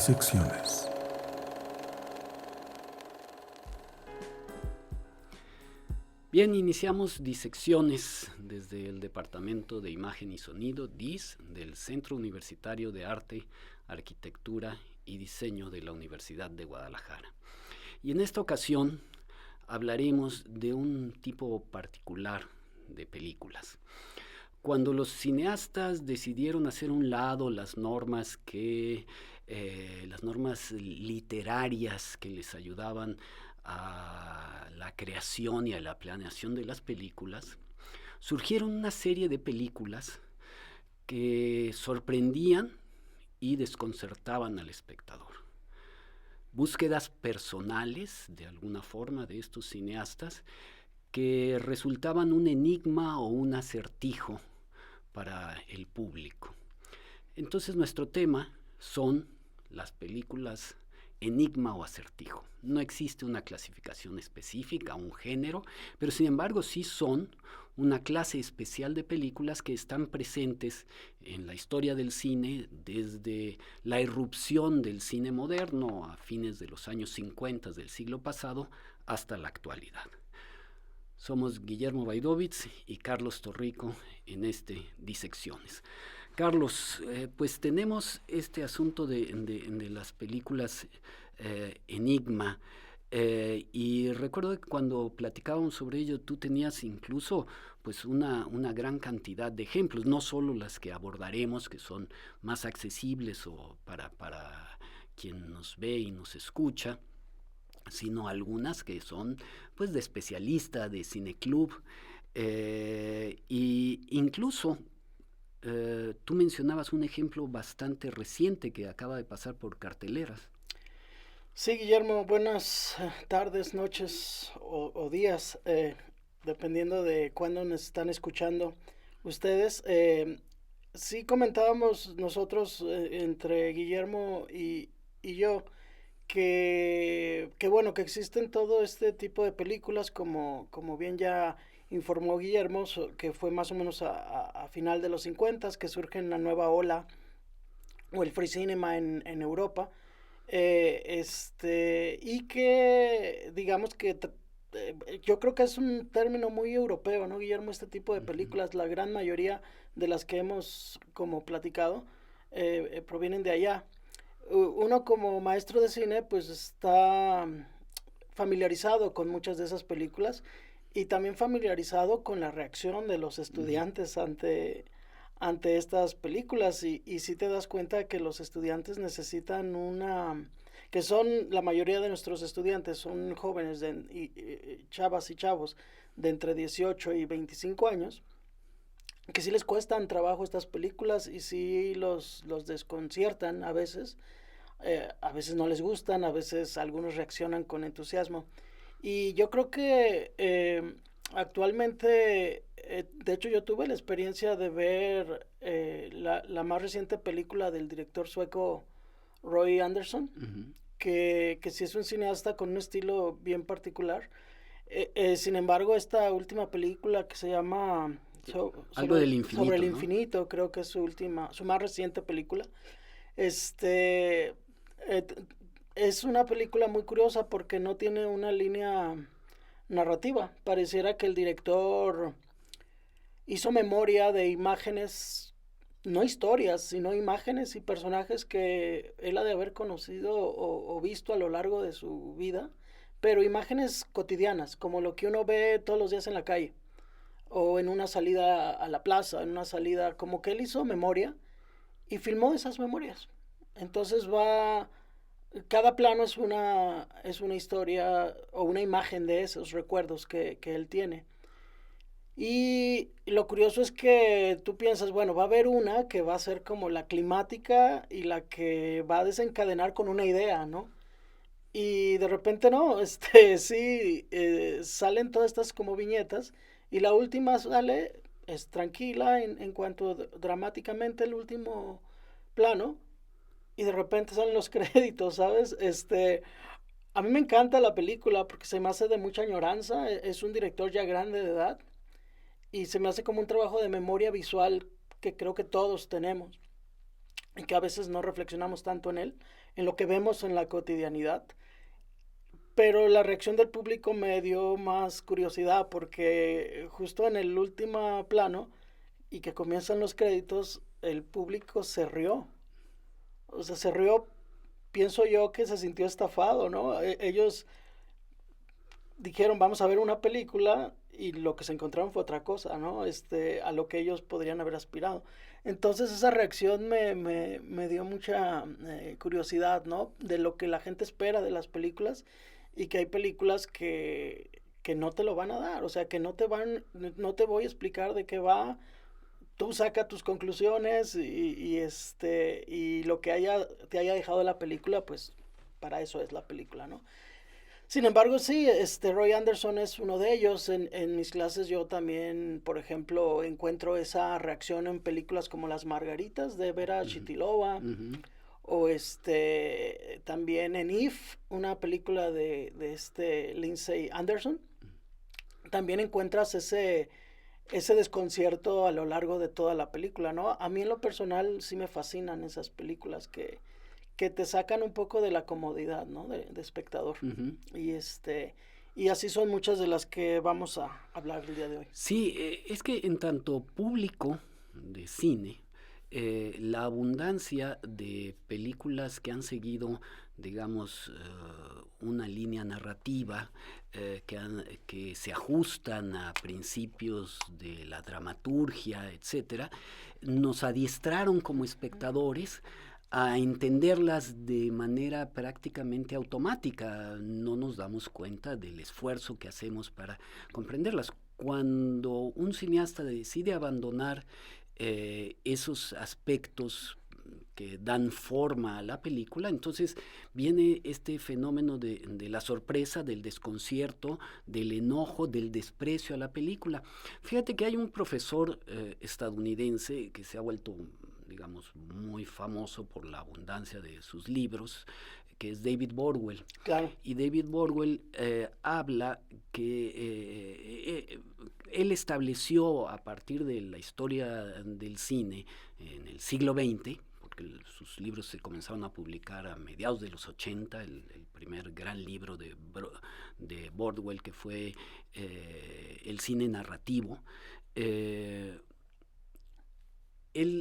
Disecciones. Bien, iniciamos Disecciones desde el Departamento de Imagen y Sonido, DIS, del Centro Universitario de Arte, Arquitectura y Diseño de la Universidad de Guadalajara. Y en esta ocasión hablaremos de un tipo particular de películas. Cuando los cineastas decidieron hacer a un lado las normas literarias que les ayudaban a la creación y a la planeación de las películas, surgieron una serie de películas que sorprendían y desconcertaban al espectador. Búsquedas personales, de alguna forma, de estos cineastas que resultaban un enigma o un acertijo para el público. Entonces nuestro tema son las películas enigma o acertijo. No existe una clasificación específica, un género, pero sin embargo sí son una clase especial de películas que están presentes en la historia del cine desde la irrupción del cine moderno a fines de los años 50 del siglo pasado hasta la actualidad. Somos Guillermo Baidovitz y Carlos Torrico en Disecciones. Carlos, pues tenemos este asunto de las películas enigma, y recuerdo que cuando platicábamos sobre ello tú tenías incluso pues una gran cantidad de ejemplos, no solo las que abordaremos que son más accesibles o para quien nos ve y nos escucha, sino algunas que son pues de especialista, de cineclub, y incluso tú mencionabas un ejemplo bastante reciente que acaba de pasar por carteleras. Sí, Guillermo, buenas tardes, noches o días, dependiendo de cuándo nos están escuchando ustedes. Sí comentábamos nosotros, entre Guillermo y yo, que bueno, que existen todo este tipo de películas, como bien ya informó Guillermo, que fue más o menos a final de los 50, que surge en la nueva ola o el free cinema en Europa, y que digamos que yo creo que es un término muy europeo, ¿no, Guillermo? Este tipo de películas, la gran mayoría de las que hemos como platicado, provienen de allá. Uno como maestro de cine pues está familiarizado con muchas de esas películas y también familiarizado con la reacción de los estudiantes ante estas películas, y si te das cuenta que los estudiantes necesitan que son la mayoría de nuestros estudiantes son jóvenes chavas y chavos de entre 18 y 25 años, que sí les cuestan trabajo estas películas y sí los desconciertan a veces no les gustan, a veces algunos reaccionan con entusiasmo. Y yo creo que actualmente, de hecho yo tuve la experiencia de ver la más reciente película del director sueco Roy Andersson, que sí es un cineasta con un estilo bien particular. Sin embargo, esta última película que se llama Algo del infinito, sobre el ¿no? infinito, creo que es su más reciente película. Este es una película muy curiosa porque no tiene una línea narrativa. Pareciera que el director hizo memoria de imágenes, no historias, sino imágenes y personajes que él ha de haber conocido o visto a lo largo de su vida, pero imágenes cotidianas, como lo que uno ve todos los días en la calle, o en una salida a la plaza, en una salida, como que él hizo memoria y filmó esas memorias. Entonces cada plano es una historia o una imagen de esos recuerdos que él tiene. Y lo curioso es que tú piensas, bueno, va a haber una que va a ser como la climática y la que va a desencadenar con una idea, ¿no? Y de repente no, sí, salen todas estas como viñetas y la última sale, es tranquila en cuanto dramáticamente el último plano, y de repente salen los créditos, ¿sabes? A mí me encanta la película porque se me hace de mucha añoranza, es un director ya grande de edad y se me hace como un trabajo de memoria visual que creo que todos tenemos. y que a veces no reflexionamos tanto en él, en lo que vemos en la cotidianidad. Pero la reacción del público me dio más curiosidad porque justo en el último plano y que comienzan los créditos, el público se rió. O sea, se rió, pienso yo que se sintió estafado, ¿no? Ellos dijeron, vamos a ver una película y lo que se encontraron fue otra cosa, ¿no? A lo que ellos podrían haber aspirado. Entonces esa reacción me dio mucha curiosidad, ¿no? De lo que la gente espera de las películas y que hay películas que no te lo van a dar, o sea, que no te voy a explicar de qué va, tú saca tus conclusiones y lo que te haya dejado la película, pues para eso es la película, ¿no? Sin embargo, sí, Roy Anderson es uno de ellos. En mis clases yo también, por ejemplo, encuentro esa reacción en películas como Las Margaritas de Vera Chitilova, o también en If, una película de Lindsay Anderson. También encuentras ese desconcierto a lo largo de toda la película, ¿no? A mí en lo personal sí me fascinan esas películas que te sacan un poco de la comodidad, ¿no? De espectador. Y así son muchas de las que vamos a hablar el día de hoy. Sí, es que en tanto público de cine, la abundancia de películas que han seguido, digamos, una línea narrativa, que se ajustan a principios de la dramaturgia, etcétera, nos adiestraron como espectadores a entenderlas de manera prácticamente automática. No nos damos cuenta del esfuerzo que hacemos para comprenderlas. Cuando un cineasta decide abandonar esos aspectos que dan forma a la película, entonces viene este fenómeno de la sorpresa, del desconcierto, del enojo, del desprecio a la película. Fíjate que hay un profesor estadounidense que se ha vuelto, digamos, muy famoso por la abundancia de sus libros, que es David Bordwell. Claro. Y David Bordwell habla que él estableció a partir de la historia del cine en el siglo XX, porque sus libros se comenzaron a publicar a mediados de los 80, el primer gran libro de Bordwell, que fue el cine narrativo. Él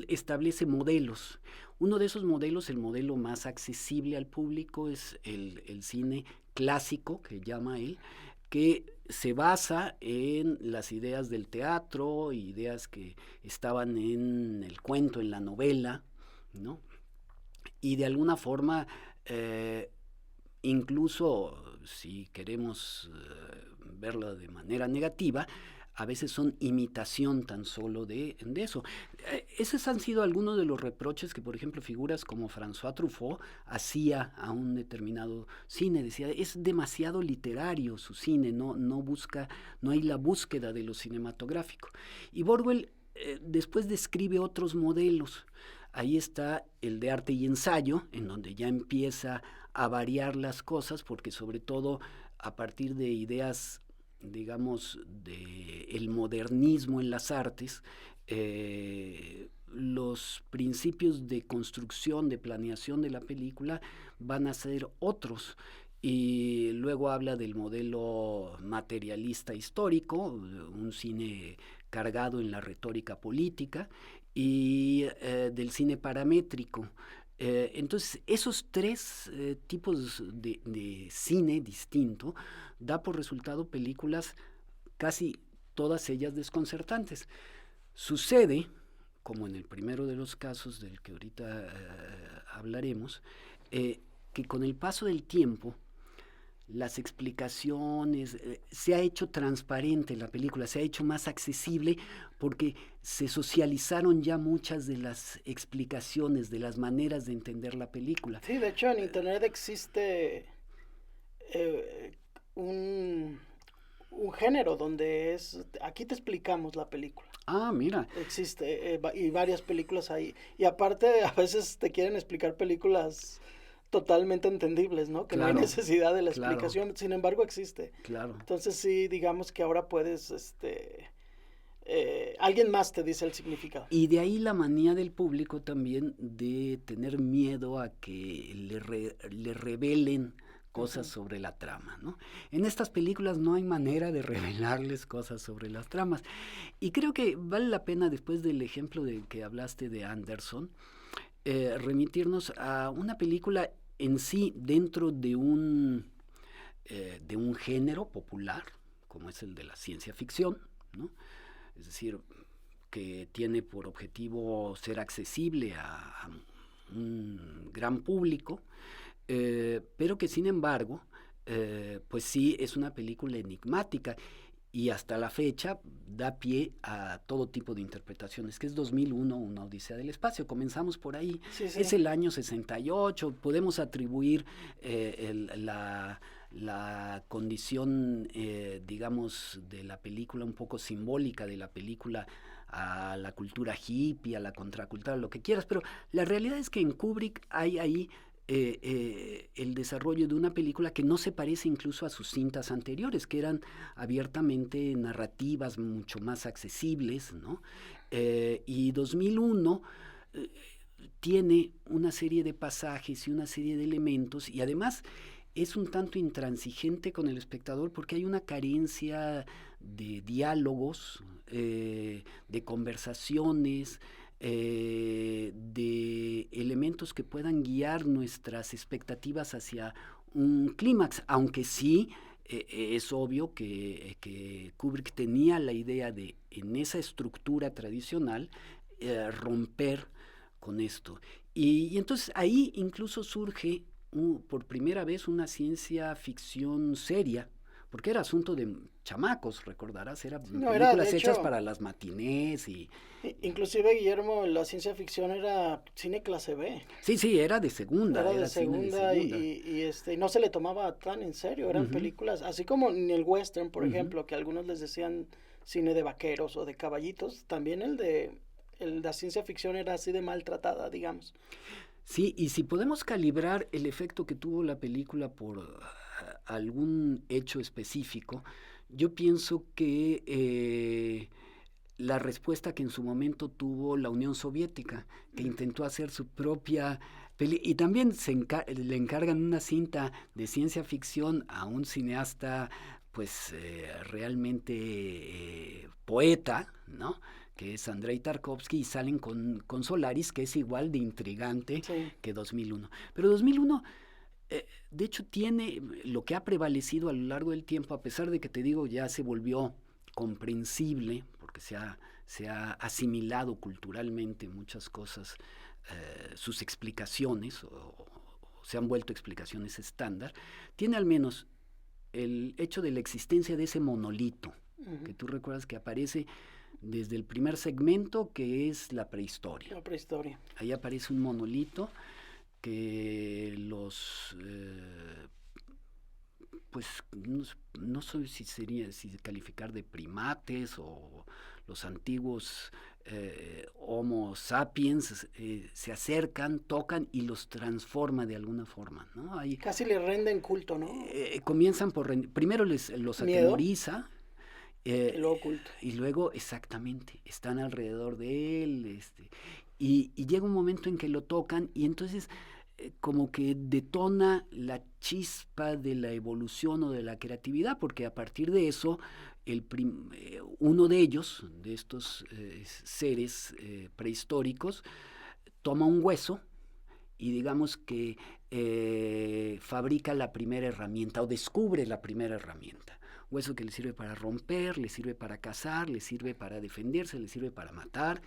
establece modelos. Uno de esos modelos, el modelo más accesible al público, es el cine clásico, que llama él, que se basa en las ideas del teatro, ideas que estaban en el cuento, en la novela, ¿no? Y de alguna forma, incluso si queremos verlo de manera negativa, a veces son imitación tan solo de eso. Esos han sido algunos de los reproches que, por ejemplo, figuras como François Truffaut hacía a un determinado cine. Decía, es demasiado literario su cine, no hay la búsqueda de lo cinematográfico. Y Bordwell después describe otros modelos. Ahí está el de arte y ensayo, en donde ya empieza a variar las cosas, porque sobre todo a partir de ideas, digamos, del modernismo en las artes, los principios de construcción, de planeación de la película van a ser otros. Y luego habla del modelo materialista histórico, un cine cargado en la retórica política, y del cine paramétrico. Entonces, esos tres tipos de cine distinto da por resultado películas casi todas ellas desconcertantes. Sucede, como en el primero de los casos del que ahorita hablaremos, que con el paso del tiempo las explicaciones, se ha hecho transparente la película, se ha hecho más accesible porque se socializaron ya muchas de las explicaciones, de las maneras de entender la película. Sí, de hecho en internet existe un género donde aquí te explicamos la película. Ah, mira. Existe y varias películas ahí. Y aparte a veces te quieren explicar películas totalmente entendibles, ¿no? Que claro, no hay necesidad de la explicación, sin embargo existe. Claro. Entonces sí, digamos que ahora puedes alguien más te dice el significado. Y de ahí la manía del público también de tener miedo a que le revelen cosas sobre la trama, ¿no? En estas películas no hay manera de revelarles cosas sobre las tramas. Y creo que vale la pena, después del ejemplo de que hablaste de Anderson, remitirnos a una película en sí dentro de un género popular, como es el de la ciencia ficción, ¿no? Es decir, que tiene por objetivo ser accesible a un gran público, pero que sin embargo, pues sí es una película enigmática y hasta la fecha da pie a todo tipo de interpretaciones, que es 2001, una odisea del espacio. Comenzamos por ahí, Sí, sí. es el año 68, podemos atribuir la condición, digamos, de la película, un poco simbólica de la película, a la cultura hippie, a la contracultura, lo que quieras, pero la realidad es que en Kubrick hay ahí el desarrollo de una película que no se parece incluso a sus cintas anteriores, que eran abiertamente narrativas, mucho más accesibles, ¿no? Y 2001 tiene una serie de pasajes y una serie de elementos, y además es un tanto intransigente con el espectador porque hay una carencia de diálogos, de conversaciones, de elementos que puedan guiar nuestras expectativas hacia un clímax, aunque sí es obvio que Kubrick tenía la idea de, en esa estructura tradicional, romper con esto. Y entonces ahí incluso surge por primera vez una ciencia ficción seria, porque era asunto de chamacos, recordarás, eran películas hechas para las matinés y... Inclusive, Guillermo, la ciencia ficción era cine clase B. Sí, sí, era de segunda. Era de segunda, y no se le tomaba tan en serio, eran películas, así como en el western, por ejemplo, que algunos les decían cine de vaqueros o de caballitos, también la ciencia ficción era así de maltratada, digamos. Sí, y si podemos calibrar el efecto que tuvo la película por algún hecho específico, yo pienso que la respuesta que en su momento tuvo la Unión Soviética, que intentó hacer su propia y también le encargan una cinta de ciencia ficción a un cineasta pues realmente poeta, ¿no?, que es Andrei Tarkovsky, y salen con Solaris, que es igual de intrigante que 2001. Pero 2001, de hecho, tiene lo que ha prevalecido a lo largo del tiempo, a pesar de que, te digo, ya se volvió comprensible, porque se ha asimilado culturalmente muchas cosas, sus explicaciones, o se han vuelto explicaciones estándar, tiene al menos el hecho de la existencia de ese monolito, que tú recuerdas que aparece desde el primer segmento, que es la prehistoria. La prehistoria. Ahí aparece un monolito que pues no sé si calificar de primates o los antiguos Homo sapiens se acercan, tocan y los transforma de alguna forma, ¿no? Ahí, casi le renden culto, ¿no? Comienzan primero los atemoriza. Y luego culto. Y luego, exactamente, están alrededor de él, y llega un momento en que lo tocan y entonces como que detona la chispa de la evolución o de la creatividad, porque a partir de eso, uno de ellos, de estos seres prehistóricos, toma un hueso y digamos que fabrica la primera herramienta o descubre la primera herramienta. Hueso que le sirve para romper, le sirve para cazar, le sirve para defenderse, le sirve para matar,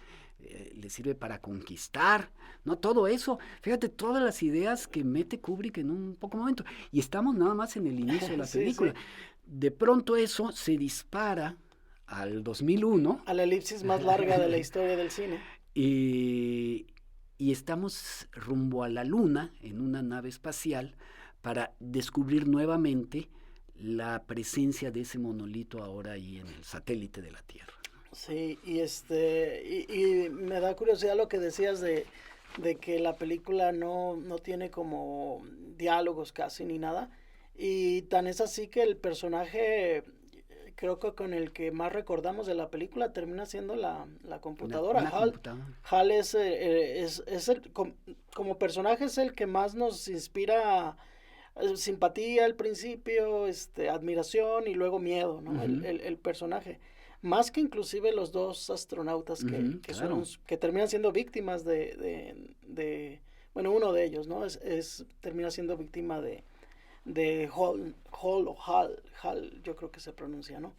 le sirve para conquistar, ¿no? Todo eso, fíjate, todas las ideas que mete Kubrick en un poco momento. Y estamos nada más en el inicio de la película. Sí. De pronto eso se dispara al 2001. A la elipsis más larga de la historia del cine. Y estamos rumbo a la Luna en una nave espacial para descubrir nuevamente la presencia de ese monolito ahora ahí en el satélite de la Tierra. Sí, y me da curiosidad lo que decías de que la película no tiene como diálogos casi ni nada, y tan es así que el personaje creo que con el que más recordamos de la película termina siendo la computadora. Una HAL. computadora. HAL es como personaje es el que más nos inspira simpatía al principio, admiración y luego miedo, ¿no? Ujú. El personaje. Más que inclusive los dos astronautas Ujú, claro. que terminan siendo víctimas bueno, uno de ellos, ¿no? Termina siendo víctima de Hall, yo creo que se pronuncia, ¿no?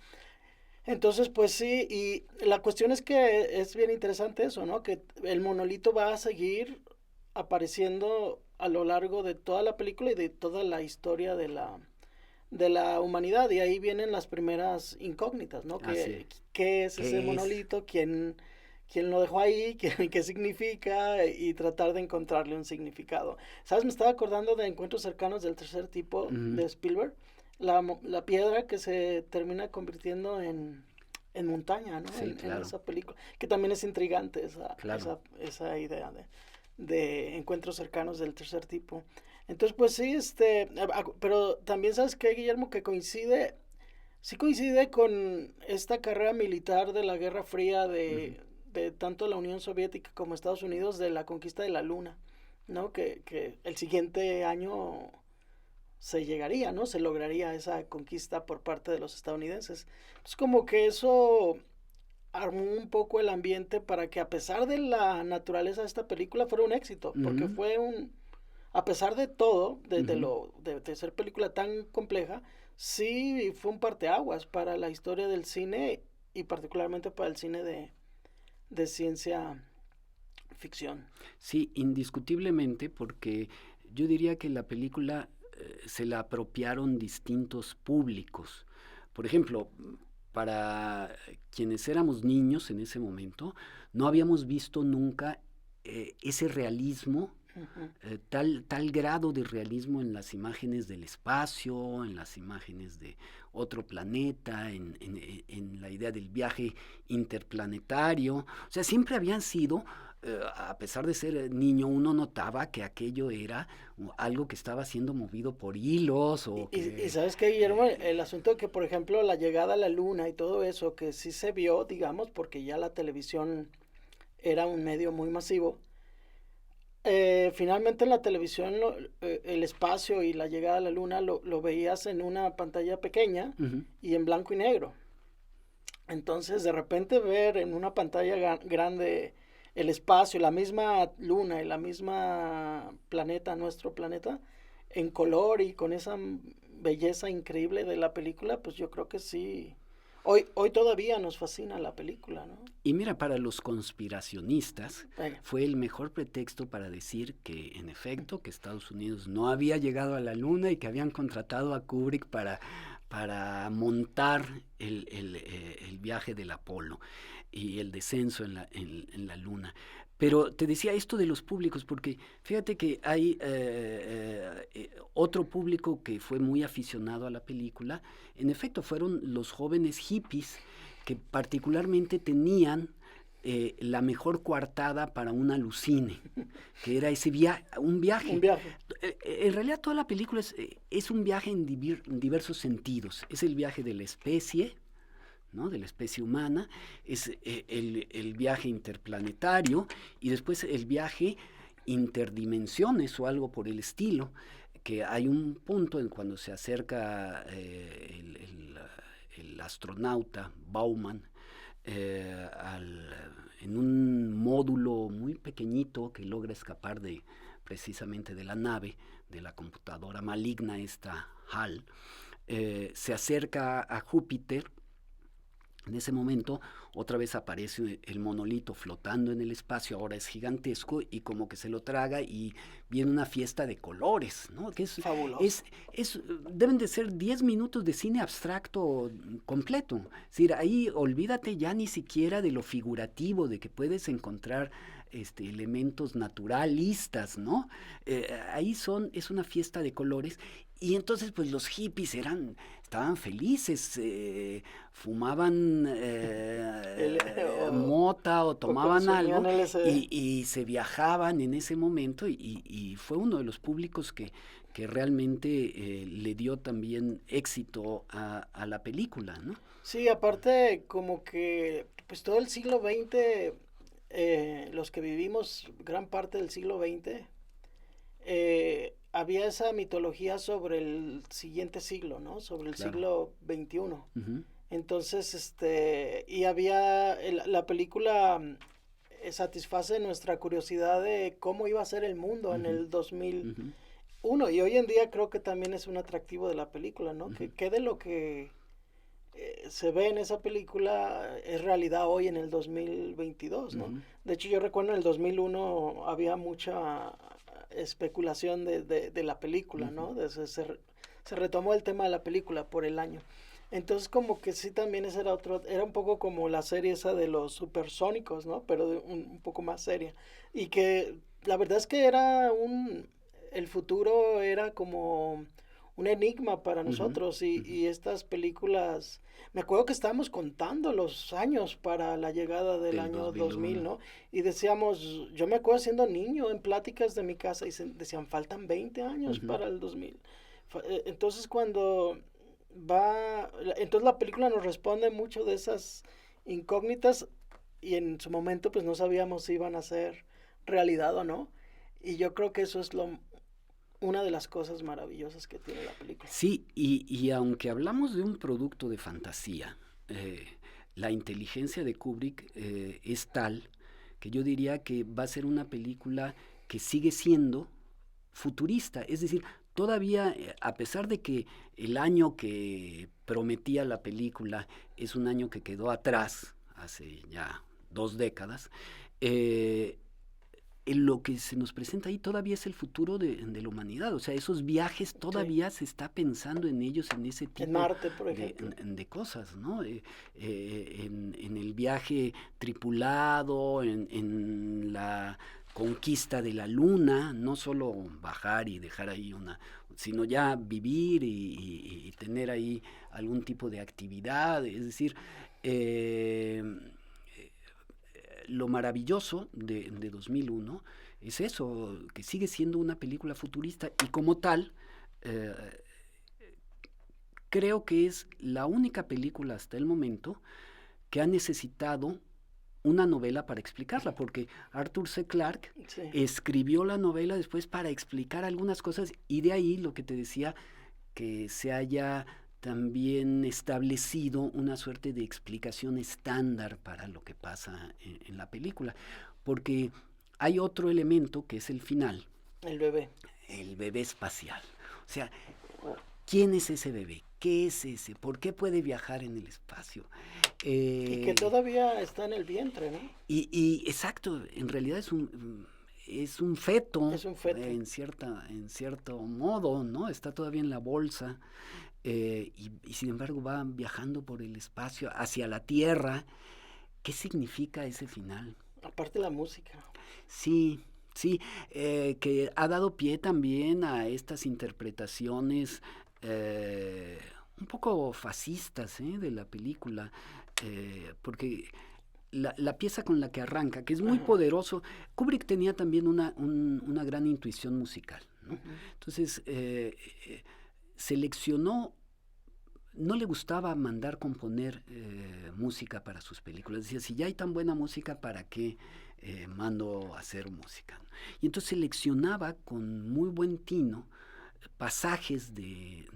Entonces, pues sí, y la cuestión es que es bien interesante eso, ¿no? Que el monolito va a seguir apareciendo a lo largo de toda la película y de toda la historia de la humanidad. Y ahí vienen las primeras incógnitas, ¿no? Así. ¿Qué es ese ¿Qué es? monolito? ¿Quién lo dejó ahí? ¿Qué significa? Y tratar de encontrarle un significado. ¿Sabes? Me estaba acordando de Encuentros cercanos del tercer tipo Ujú. de Spielberg. La piedra que se termina convirtiendo en montaña, ¿no? Sí, En claro, esa película. Que también es intrigante claro. esa idea de encuentros cercanos del tercer tipo. Entonces, pues sí, pero también sabes que, Guillermo, que sí coincide con esta carrera militar de la Guerra Fría Ujú. de tanto la Unión Soviética como Estados Unidos de la conquista de la Luna, ¿no? Que el siguiente año se llegaría, ¿no? Se lograría esa conquista por parte de los estadounidenses. Es como que eso armó un poco el ambiente para que a pesar de la naturaleza de esta película fuera un éxito, porque Ujú, a pesar de todo, ujú. de ser película tan compleja, sí fue un parteaguas para la historia del cine y particularmente para el cine de ciencia ficción. Sí, indiscutiblemente, porque yo diría que la película se la apropiaron distintos públicos. Por ejemplo, para quienes éramos niños en ese momento, no habíamos visto nunca ese realismo, Ujú. tal grado de realismo en las imágenes del espacio, en las imágenes de otro planeta, en la idea del viaje interplanetario. O sea, siempre habían sido, a pesar de ser niño, uno notaba que aquello era algo que estaba siendo movido por hilos o Y que... sabes qué, Guillermo, el eh, asunto de que, por ejemplo, la llegada a la luna y todo eso, que sí se vio, digamos, porque ya la televisión era un medio muy masivo, finalmente en la televisión el espacio y la llegada a la luna lo veías en una pantalla pequeña ujú. y en blanco y negro. Entonces, de repente ver en una pantalla grande el espacio, la misma luna y la misma planeta, nuestro planeta, en color y con esa belleza increíble de la película, pues yo creo que sí. Hoy todavía nos fascina la película, ¿no? Y mira, para los conspiracionistas Venga. fue el mejor pretexto para decir que, en efecto, que Estados Unidos no había llegado a la Luna y que habían contratado a Kubrick para montar el viaje del Apolo y el descenso en la Luna. Pero te decía esto de los públicos, porque fíjate que hay otro público que fue muy aficionado a la película. En efecto, fueron los jóvenes hippies que particularmente tenían la mejor coartada para un alucine, que era un Un viaje. viaje. En realidad toda la película es un viaje en diversos sentidos. Es el viaje de la especie, ¿no? De la especie humana, es el viaje interplanetario y después el viaje interdimensiones o algo por el estilo, que hay un punto en cuando se acerca el astronauta Bauman en un módulo muy pequeñito que logra escapar precisamente de la nave, de la computadora maligna esta HAL, se acerca a Júpiter. En ese momento otra vez aparece el monolito flotando en el espacio, ahora es gigantesco y como que se lo traga y viene una fiesta de colores, ¿no? Que Fabuloso. deben de ser 10 minutos de cine abstracto completo. Es decir, ahí olvídate ya ni siquiera de lo figurativo, de que puedes encontrar elementos naturalistas, ¿no? Es una fiesta de colores y entonces pues los hippies estaban felices, fumaban El, mota o o tomaban algo consumían LSD. y se viajaban en ese momento y fue uno de los públicos que realmente le dio también éxito a la película, ¿no? Sí, aparte como que pues todo el siglo XX, los que vivimos gran parte del siglo XX, había esa mitología sobre el siguiente siglo, ¿no? Sobre el Claro. siglo XXI. Ujú, Entonces, y había, la película satisface nuestra curiosidad de cómo iba a ser el mundo en ujú, el 2001. ujú, Y hoy en día creo que también es un atractivo de la película, ¿no? ujú, Que de lo que se ve en esa película es realidad hoy en el 2022, ¿no? ujú, De hecho, yo recuerdo en el 2001 había mucha especulación de la película, ujú. ¿no? Se retomó el tema de la película por el año. Entonces como que sí también ese era otro, era un poco como la serie esa de los supersónicos, ¿no? Pero un poco más seria. Y que la verdad es que el futuro era como un enigma para Ujú, nosotros ujú. y estas películas, me acuerdo que estábamos contando los años para la llegada del Del año 2001. 2000, ¿no? Y decíamos, yo me acuerdo siendo niño en pláticas de mi casa y decían, faltan 20 años Ujú. para el 2000. Entonces entonces la película nos responde mucho de esas incógnitas y en su momento pues no sabíamos si iban a ser realidad o no. Y yo creo que eso es una de las cosas maravillosas que tiene la película. Sí, y aunque hablamos de un producto de fantasía, eh, la inteligencia de Kubrick es tal que yo diría que va a ser una película que sigue siendo futurista, es decir, todavía, a pesar de que el año que prometía la película es un año que quedó atrás, hace ya 2 décadas, eh, lo que se nos presenta ahí todavía es el futuro de la humanidad. O sea, esos viajes Sí. todavía se está pensando en ellos, en ese En tipo Marte, por ejemplo. de cosas, ¿no? En el viaje tripulado, en la conquista de la luna, no solo bajar y dejar ahí sino ya vivir y tener ahí algún tipo de actividad, es decir, eh, lo maravilloso de 2001 es eso, que sigue siendo una película futurista y como tal, eh, creo que es la única película hasta el momento que ha necesitado una novela para explicarla, porque Arthur C. Clarke Sí. escribió la novela después para explicar algunas cosas y de ahí lo que te decía, que se haya también establecido una suerte de explicación estándar para lo que pasa en la película, porque hay otro elemento que es el final, El bebé. el bebé espacial. O sea, ¿quién es ese bebé? ¿Qué es ese? ¿Por qué puede viajar en el espacio? Y que Eh, todavía está en el vientre, ¿no? exacto, en realidad es un feto Es un feto. en cierto modo, ¿no? Está todavía en la bolsa y sin embargo va viajando por el espacio hacia la Tierra. ¿Qué significa ese final? Aparte la música. Sí, sí, que ha dado pie también a estas interpretaciones eh, un poco fascistas de la película, porque la pieza con la que arranca, que es muy Ajá. poderoso, Kubrick tenía también una gran intuición musical, ¿no? Ujú. Entonces, seleccionó, no le gustaba mandar componer música para sus películas. Decía, si ya hay tan buena música, ¿para qué mando a hacer música? Y entonces seleccionaba con muy buen tino pasajes de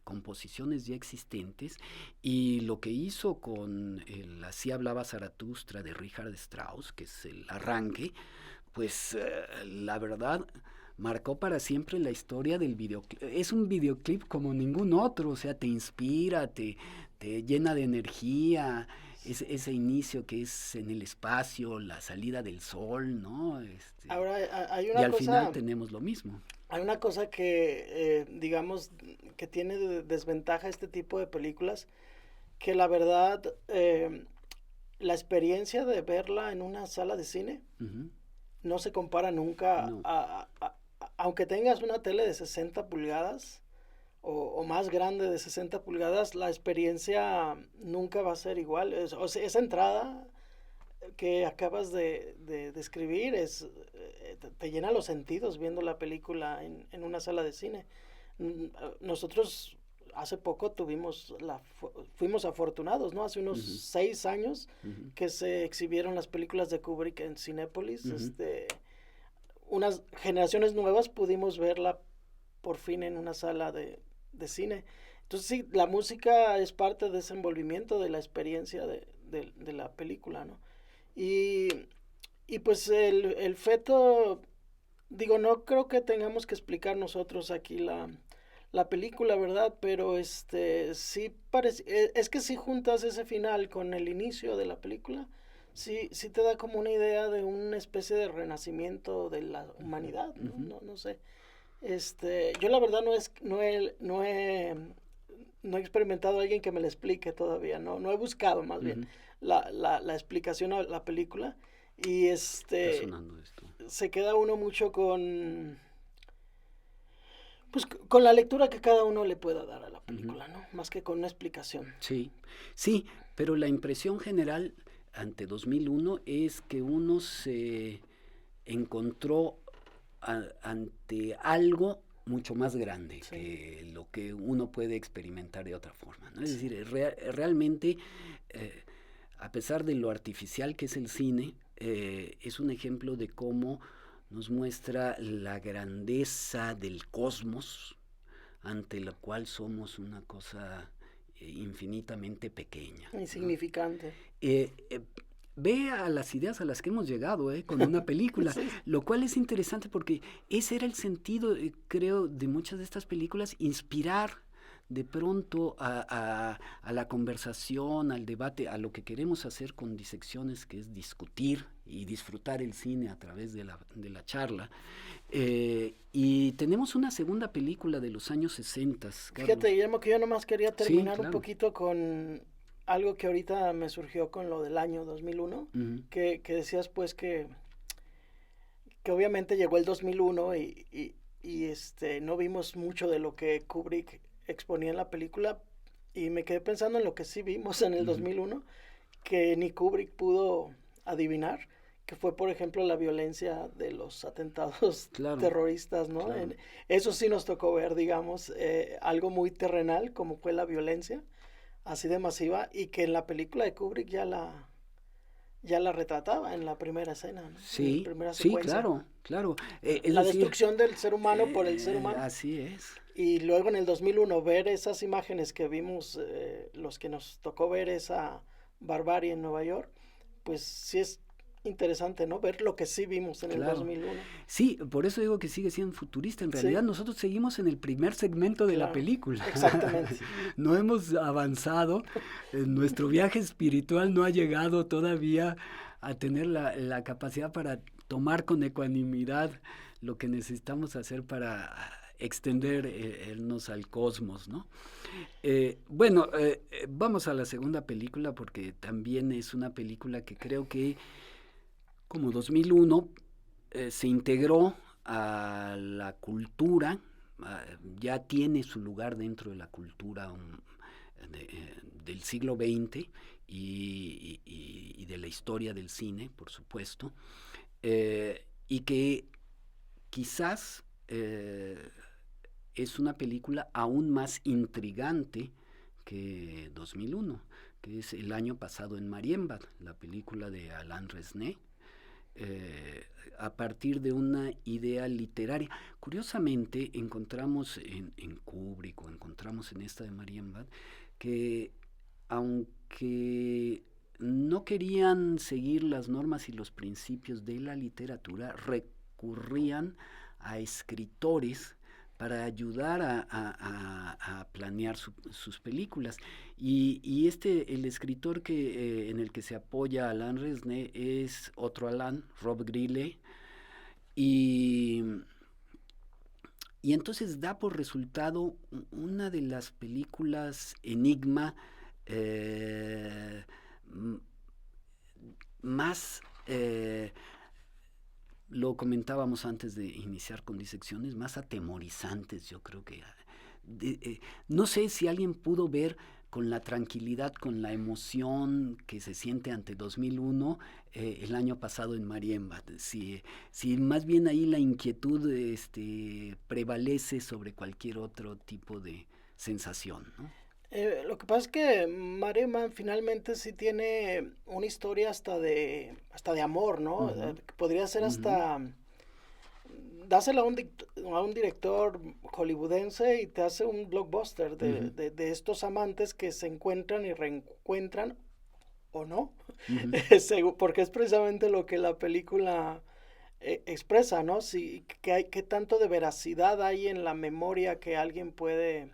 composiciones ya existentes y lo que hizo con el Así hablaba Zaratustra de Richard Strauss, que es el arranque, pues la verdad marcó para siempre la historia del videoclip. Es un videoclip como ningún otro, o sea, te inspira, te llena de energía, ese inicio que es en el espacio, la salida del sol, ¿no? Ahora hay Y una al final cosa, tenemos lo mismo. hay una cosa que, digamos, que tiene desventaja este tipo de películas, que la verdad, la experiencia de verla en una sala de cine Ujú. no se compara nunca No. aunque tengas una tele de 60 pulgadas o más grande de 60 pulgadas, la experiencia nunca va a ser igual. O sea, esa entrada que acabas de describir te llena los sentidos viendo la película en una sala de cine. Nosotros hace poco fuimos afortunados, ¿no? Hace unos 6 años que se exhibieron las películas de Kubrick en Cinépolis. Unas generaciones nuevas pudimos verla por fin en una sala de cine. Entonces sí, la música es parte de ese envolvimiento de la experiencia de la película, ¿no? Y pues el feto, digo, no creo que tengamos que explicar nosotros aquí la película, ¿verdad? Pero sí parece, es que si juntas ese final con el inicio de la película, sí te da como una idea de una especie de renacimiento de la humanidad, ¿no? No sé. Yo la verdad no he experimentado a alguien que me lo explique todavía, no he buscado más bien la explicación a la película. Y Está sonando esto. se queda uno mucho pues con la lectura que cada uno le pueda dar a la película, ¿no? Más que con una explicación. Sí, pero la impresión general ante 2001 es que uno se encontró ante algo mucho más grande que lo que uno puede experimentar de otra forma, ¿no? Es decir, realmente, a pesar de lo artificial que es el cine, es un ejemplo de cómo nos muestra la grandeza del cosmos, ante la cual somos una cosa infinitamente pequeña, insignificante, ¿no? Ve a las ideas a las que hemos llegado con una película, lo cual es interesante porque ese era el sentido, creo, de muchas de estas películas, inspirar de pronto a la conversación, al debate, a lo que queremos hacer con Disecciones, que es discutir y disfrutar el cine a través de la charla. Y tenemos una segunda película de los años 60. Fíjate, Guillermo, que yo nomás quería terminar un poquito con algo que ahorita me surgió con lo del año 2001, que decías pues que obviamente llegó el 2001 y no vimos mucho de lo que Kubrick exponía en la película, y me quedé pensando en lo que sí vimos en el 2001, que ni Kubrick pudo adivinar, que fue, por ejemplo, la violencia de los atentados terroristas, ¿no? Eso sí nos tocó ver, digamos, algo muy terrenal, como fue la violencia, así de masiva, y que en la película de Kubrick ya la retrataba en la primera escena, ¿no? Sí, en la primera secuencia. claro. La destrucción del ser humano por el ser humano. Así es. Y luego en el 2001 ver esas imágenes que vimos, los que nos tocó ver esa barbarie en Nueva York, pues sí es interesante, ¿no? Ver lo que sí vimos en el 2001. Sí, por eso digo que sigue siendo futurista. En realidad nosotros seguimos en el primer segmento de la película. Exactamente. No hemos avanzado. Nuestro viaje espiritual no ha llegado todavía a tener la capacidad para tomar con ecuanimidad lo que necesitamos hacer para extendernos al cosmos, ¿no? Vamos a la segunda película, porque también es una película que creo que como 2001 se integró a la cultura, ya tiene su lugar dentro de la cultura del siglo XX y de la historia del cine, por supuesto, y que quizás es una película aún más intrigante que 2001, que es El año pasado en Marienbad, la película de Alain Resnais, a partir de una idea literaria. Curiosamente encontramos en Kubrick, o encontramos en esta de Marienbad, que aunque no querían seguir las normas y los principios de la literatura, recurrían a escritores para ayudar a planear sus películas. Y el escritor en el que se apoya Alain Resnais es otro Alain, Rob Grillet, y entonces da por resultado una de las películas enigma más... lo comentábamos antes de iniciar con Disecciones, más atemorizantes, yo creo que... no sé si alguien pudo ver con la tranquilidad, con la emoción que se siente ante 2001 el año pasado en Marienbad. Si más bien ahí la inquietud prevalece sobre cualquier otro tipo de sensación, ¿no? Lo que pasa es que Mariman finalmente sí tiene una historia hasta de amor, ¿no? Ujú, Podría ser ujú, hasta dásela a un director hollywoodense y te hace un blockbuster ujú, de estos amantes que se encuentran y reencuentran o no, ujú, porque es precisamente lo que la película expresa, ¿no? Si, qué tanto de veracidad hay en la memoria que alguien puede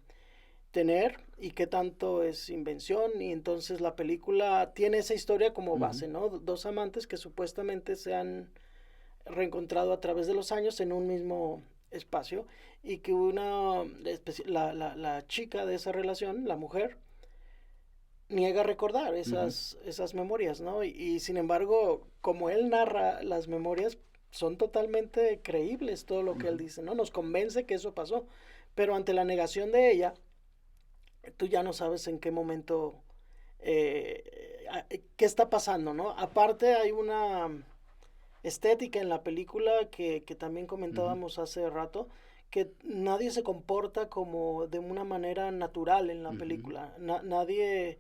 tener y qué tanto es invención. Y entonces la película tiene esa historia como ujú, base, ¿no? Dos amantes que supuestamente se han reencontrado a través de los años en un mismo espacio y que la chica de esa relación, la mujer, niega recordar ujú, esas memorias, ¿no? Y sin embargo, como él narra las memorias, son totalmente creíbles todo lo que él ujú, dice, ¿no? Nos convence que eso pasó, pero ante la negación de ella, tú ya no sabes en qué momento, qué está pasando, ¿no? Aparte hay una estética en la película que también ujú, comentábamos hace rato, que nadie se comporta como de una manera natural en la ujú, película. Nadie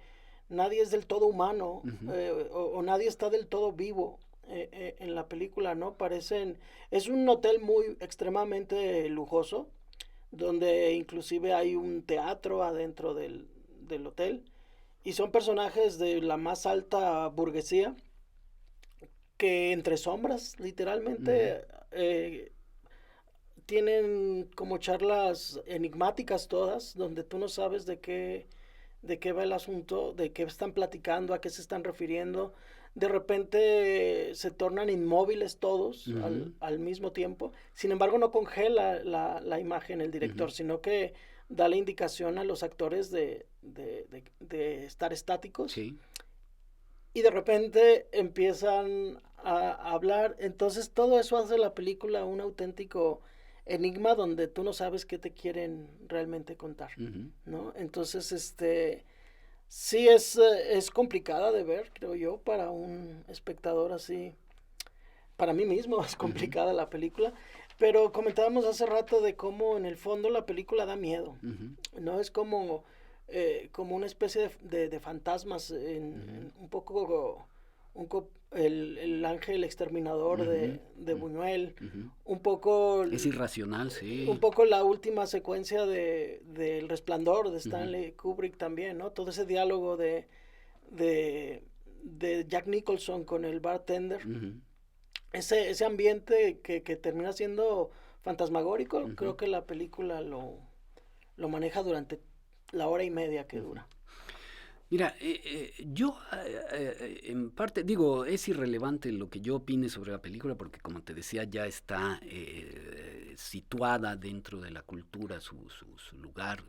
es del todo humano, ujú, o nadie está del todo vivo en la película, ¿no? Es un hotel muy extremadamente lujoso, donde inclusive hay un teatro adentro del hotel, y son personajes de la más alta burguesía, que entre sombras, ujú, literalmente, tienen como charlas enigmáticas todas, donde tú no sabes de qué va el asunto, de qué están platicando, a qué se están refiriendo. De repente se tornan inmóviles todos ujú, al mismo tiempo. Sin embargo, no congela la imagen el ujú. director, sino que da la indicación a los actores de estar estáticos, Sí. y de repente empiezan a hablar. Entonces todo eso hace la película un auténtico enigma donde tú no sabes qué te quieren realmente contar, Ujú, ¿no? Entonces, sí es complicada de ver, creo yo, para un espectador así. Para mí mismo es ujú, complicada la película, pero comentábamos hace rato de cómo en el fondo la película da miedo, ujú, ¿no? Es como una especie de fantasmas, ujú, un poco el ángel exterminador ujú, de Buñuel, ujú. un poco, Es irracional, un sí. poco la última secuencia del Resplandor de Ujú, Stanley Kubrick también, ¿no? Todo ese diálogo de, de Jack Nicholson con el bartender, ujú, ese ambiente que termina siendo fantasmagórico. ujú, Creo que la película lo maneja durante la hora y media que ujú. dura. Mira, yo en parte digo, es irrelevante lo que yo opine sobre la película porque como te decía ya está situada dentro de la cultura, su lugar.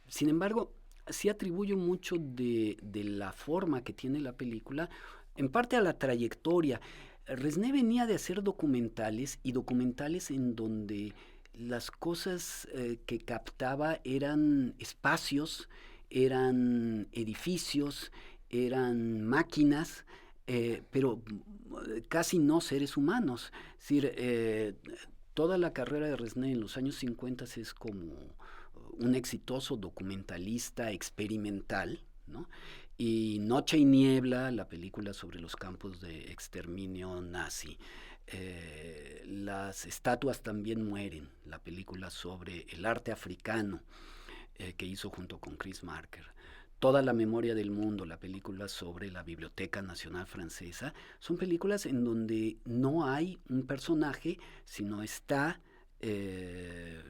Sin embargo, sí atribuyo mucho de la forma que tiene la película, en parte a la trayectoria. Resné venía de hacer documentales y documentales en donde las cosas que captaba eran espacios, eran edificios, eran máquinas, pero casi no seres humanos. Es decir, toda la carrera de Resné en los años 50 es como un exitoso documentalista experimental, ¿no? Y Noche y Niebla, la película sobre los campos de exterminio nazi. Las estatuas también mueren, la película sobre el arte africano, que hizo junto con Chris Marker. Toda la memoria del mundo, la película sobre la Biblioteca Nacional Francesa, son películas en donde no hay un personaje, sino está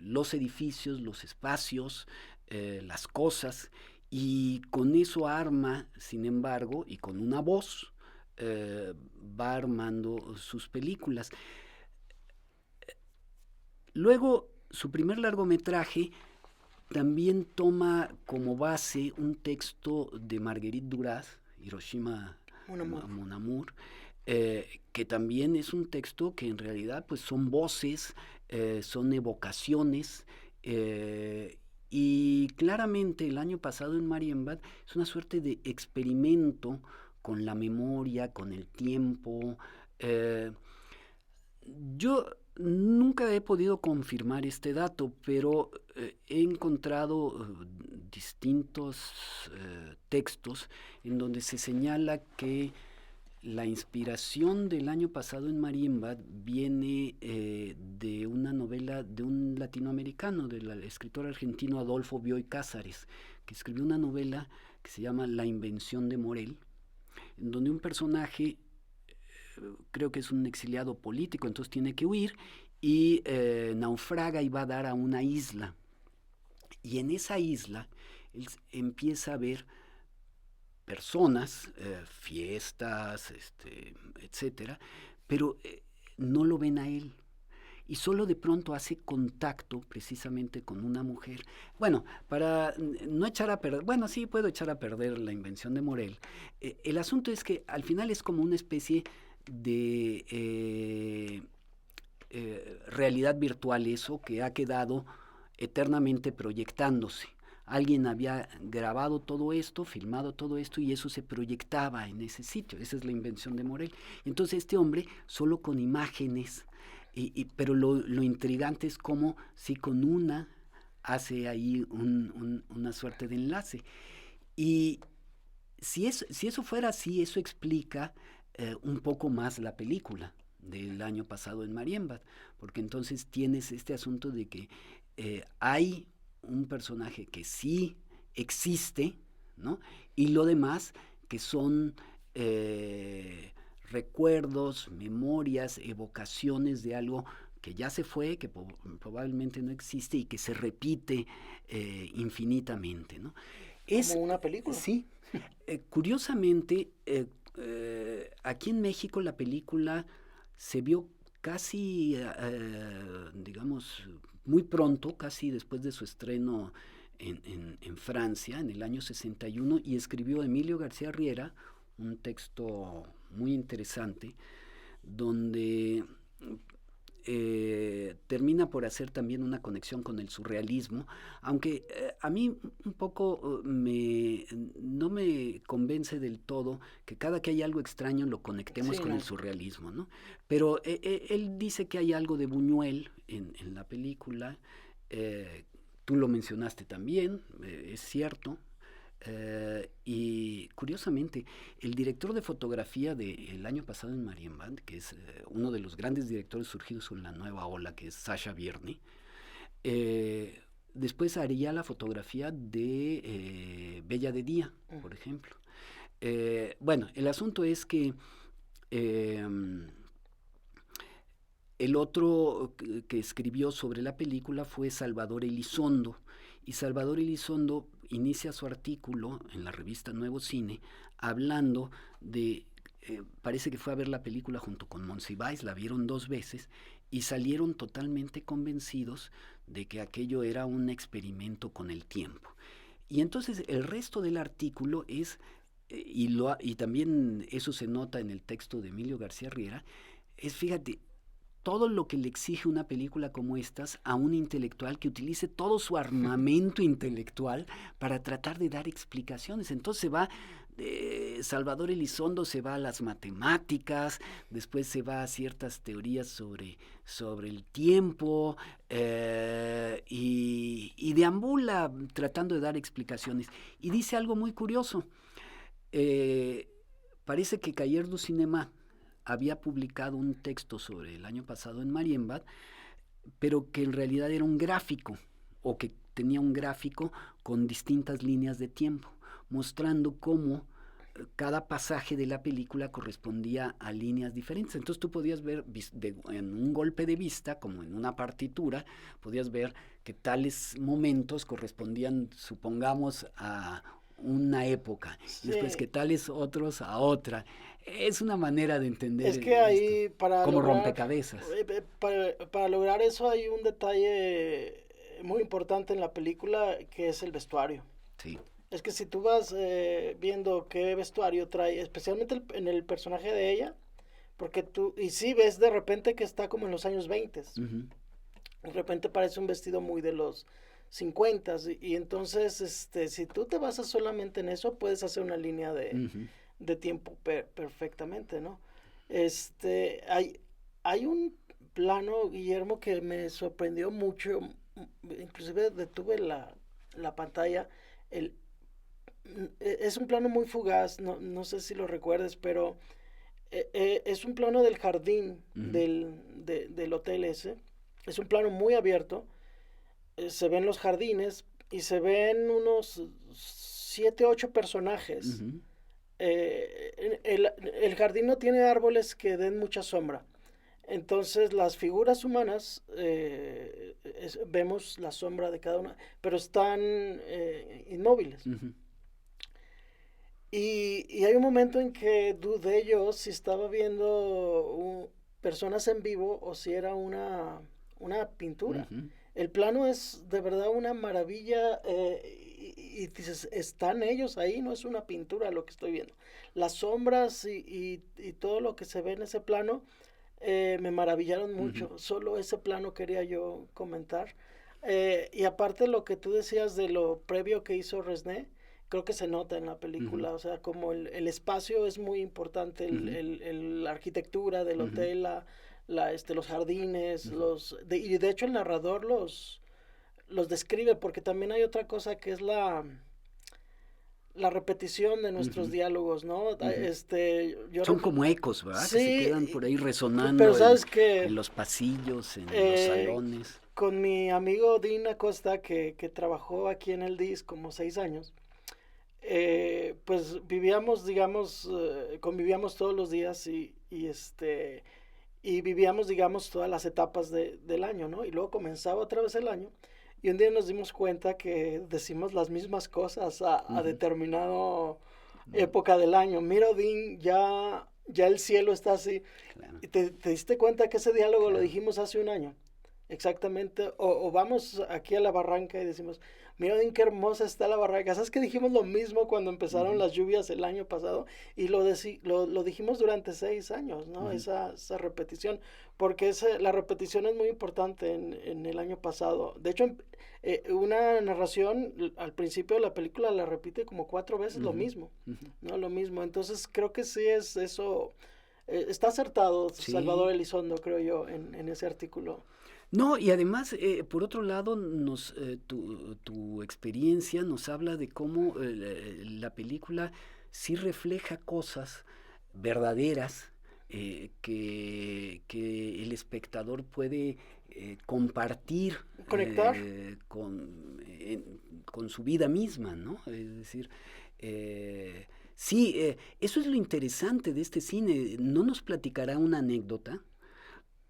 los edificios, los espacios, las cosas, y con eso arma, sin embargo, y con una voz, va armando sus películas. Luego, su primer largometraje también toma como base un texto de Marguerite Duras, Hiroshima Un amor. Mon Amour, que también es un texto que en realidad pues son voces, son evocaciones, y claramente el año pasado en Marienbad es una suerte de experimento con la memoria, con el tiempo. Yo nunca he podido confirmar este dato, pero he encontrado distintos textos en donde se señala que la inspiración del año pasado en Marienbad viene de una novela de un latinoamericano, del escritor argentino Adolfo Bioy Cázares, que escribió una novela que se llama La invención de Morel, en donde un personaje, creo que es un exiliado político, entonces tiene que huir y naufraga y va a dar a una isla. Y en esa isla él empieza a ver personas, fiestas, etcétera, pero no lo ven a él. Y solo de pronto hace contacto precisamente con una mujer. Bueno, para no echar a perder, bueno, sí puedo echar a perder la invención de Morel. El asunto es que al final es como una especie de realidad virtual, eso que ha quedado eternamente proyectándose. Alguien había grabado todo esto, filmado todo esto, y eso se proyectaba en ese sitio. Esa es la invención de Morel. Entonces este hombre, solo con imágenes, pero lo intrigante es cómo si con una hace ahí una suerte de enlace. Y si eso fuera así, eso explica un poco más la película del año pasado en Marienbad, porque entonces tienes este asunto de que hay un personaje que sí existe, ¿no? Y lo demás que son recuerdos, memorias, evocaciones de algo que ya se fue, que probablemente no existe y que se repite infinitamente, ¿no? Como una película. Sí. Curiosamente, aquí en México la película se vio casi, digamos, muy pronto, casi después de su estreno en Francia, en el año 61, y escribió Emilio García Riera un texto muy interesante, donde termina por hacer también una conexión con el surrealismo, aunque a mí un poco no me convence del todo que cada que hay algo extraño lo conectemos con el surrealismo, ¿no? Pero él dice que hay algo de Buñuel en la película, tú lo mencionaste también, es cierto. Y curiosamente, el director de fotografía del año pasado en Marienbad, que es uno de los grandes directores surgidos en la nueva ola, que es Sasha Birny, después haría la fotografía de Bella de Día, por ejemplo. Bueno, el asunto es que el otro que escribió sobre la película fue Salvador Elizondo, y Salvador Elizondo inicia su artículo en la revista Nuevo Cine hablando de, parece que fue a ver la película junto con Monsiváis, la vieron 2 veces y salieron totalmente convencidos de que aquello era un experimento con el tiempo. Y entonces el resto del artículo es, y también eso se nota en el texto de Emilio García Riera, es, fíjate, todo lo que le exige una película como estas a un intelectual que utilice todo su armamento intelectual para tratar de dar explicaciones. Entonces se va, Salvador Elizondo se va a las matemáticas, después se va a ciertas teorías sobre el tiempo, y deambula tratando de dar explicaciones. Y dice algo muy curioso. Parece que Cahiers du Cinema había publicado un texto sobre el año pasado en Marienbad, pero que en realidad era un gráfico, o que tenía un gráfico con distintas líneas de tiempo, mostrando cómo cada pasaje de la película correspondía a líneas diferentes. Entonces tú podías ver en un golpe de vista, como en una partitura, podías ver que tales momentos correspondían, supongamos, a una época, sí, y después que tales otros a otra. Es una manera de entender. Es que ahí para como lograr, rompecabezas. Para lograr eso hay un detalle muy importante en la película, que es el vestuario. Sí. Es que si tú vas viendo qué vestuario trae, especialmente en el personaje de ella, porque tú, y sí ves de repente que está como en los años 20. Uh-huh. De repente parece un vestido muy de los 50, y entonces si tú te basas solamente en eso, puedes hacer una línea de tiempo perfectamente, ¿no? Hay un plano, Guillermo, que me sorprendió mucho, inclusive detuve la pantalla, el, es un plano muy fugaz, no sé si lo recuerdes, pero es un plano del jardín Ujú. del hotel ese, es un plano muy abierto, se ven los jardines y se ven unos 7, 8 personajes. Ujú. El jardín no tiene árboles que den mucha sombra. Entonces las figuras humanas, vemos la sombra de cada una, pero están inmóviles. Ujú. Y hay un momento en que dudé yo si estaba viendo personas en vivo o si era una pintura. Ujú. El plano es de verdad una maravilla, y dices, están ellos ahí, no es una pintura lo que estoy viendo. Las sombras y todo lo que se ve en ese plano me maravillaron Ujú. mucho. Solo ese plano quería yo comentar. Y aparte lo que tú decías de lo previo que hizo Resné, creo que se nota en la Ujú. película. O sea, como el espacio es muy importante, Ujú. la arquitectura del Ujú. hotel, los jardines, Ujú. y de hecho el narrador los describe, porque también hay otra cosa que es la repetición de nuestros Ujú. diálogos, ¿no? Ujú. Yo Son como ecos, ¿verdad? Que se sí, quedan por ahí pero resonando sabes que en los pasillos, en los eh, salones. con mi amigo Dean Acosta, que trabajó aquí en el DIS como 6 años, pues vivíamos, digamos, convivíamos todos los días y vivíamos, digamos, todas las etapas del año, ¿no? Y luego comenzaba otra vez el año y un día nos dimos cuenta que decimos las mismas cosas a Ujú. determinado Mm. época del año. Mira, Dean, ya el cielo está así. Claro, ¿Y te diste cuenta que ese diálogo lo claro. dijimos hace un año? Exactamente. O vamos aquí a la barranca y decimos, mira, qué hermosa está la barranca. ¿Sabes que dijimos lo mismo cuando empezaron Ujú. las lluvias el año pasado? Y lo dijimos durante 6 años, ¿no? Ujú. Esa repetición. Porque la repetición es muy importante en el año pasado. De hecho, una narración al principio de la película la repite como 4 veces lo Ujú. mismo, Ujú. ¿no? Lo mismo. Entonces creo que sí es eso. Está acertado Salvador Sí. Elizondo, creo yo, en ese artículo. No, y además, por otro lado, tu experiencia nos habla de cómo la película sí refleja cosas verdaderas, que el espectador puede compartir Conectar. con su vida misma, ¿no? Es decir, sí, eso es lo interesante de este cine. No nos platicará una anécdota,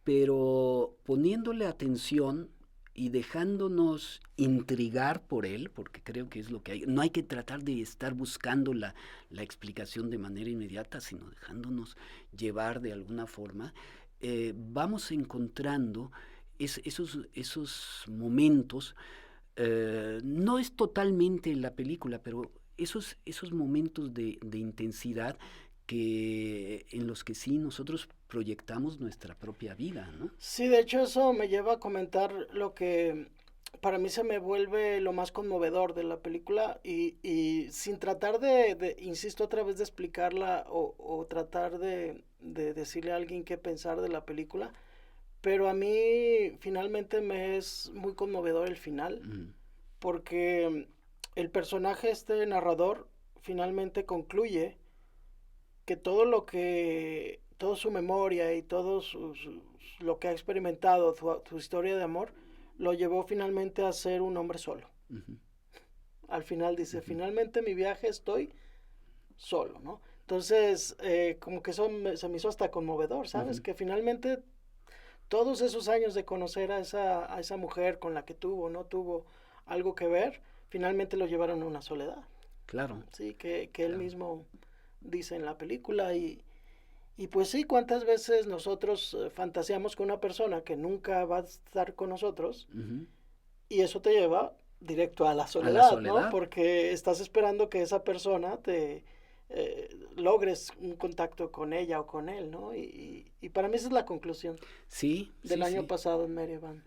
pero poniéndole atención y dejándonos intrigar por él, porque creo que es lo que hay. No hay que tratar de estar buscando la explicación de manera inmediata, sino dejándonos llevar de alguna forma, vamos encontrando esos momentos. No es totalmente la película, pero esos momentos de intensidad en los que sí nosotros proyectamos nuestra propia vida, ¿no? Sí, de hecho eso me lleva a comentar lo que para mí se me vuelve lo más conmovedor de la película y sin tratar insisto otra vez de explicarla o tratar de decirle a alguien qué pensar de la película, pero a mí finalmente me es muy conmovedor el final, Mm. porque el personaje, este narrador, finalmente concluye que toda su memoria y lo que ha experimentado, su historia de amor, lo llevó finalmente a ser un hombre solo. Ujú. Al final dice, Ujú. finalmente mi viaje estoy solo, ¿no? Entonces, como que eso se me hizo hasta conmovedor, ¿sabes? Ujú. Que finalmente todos esos años de conocer a esa mujer con la que tuvo, no tuvo algo que ver, finalmente lo llevaron a una soledad, Claro, ¿sí? Que él claro. mismo dice en la película y pues sí, cuántas veces nosotros fantaseamos con una persona que nunca va a estar con nosotros Ujú. y eso te lleva directo a la A la soledad, ¿no? soledad. Porque estás esperando que esa persona logres un contacto con ella o con él, ¿no? Y para mí esa es la conclusión Sí, del sí, año sí. pasado en Meribán.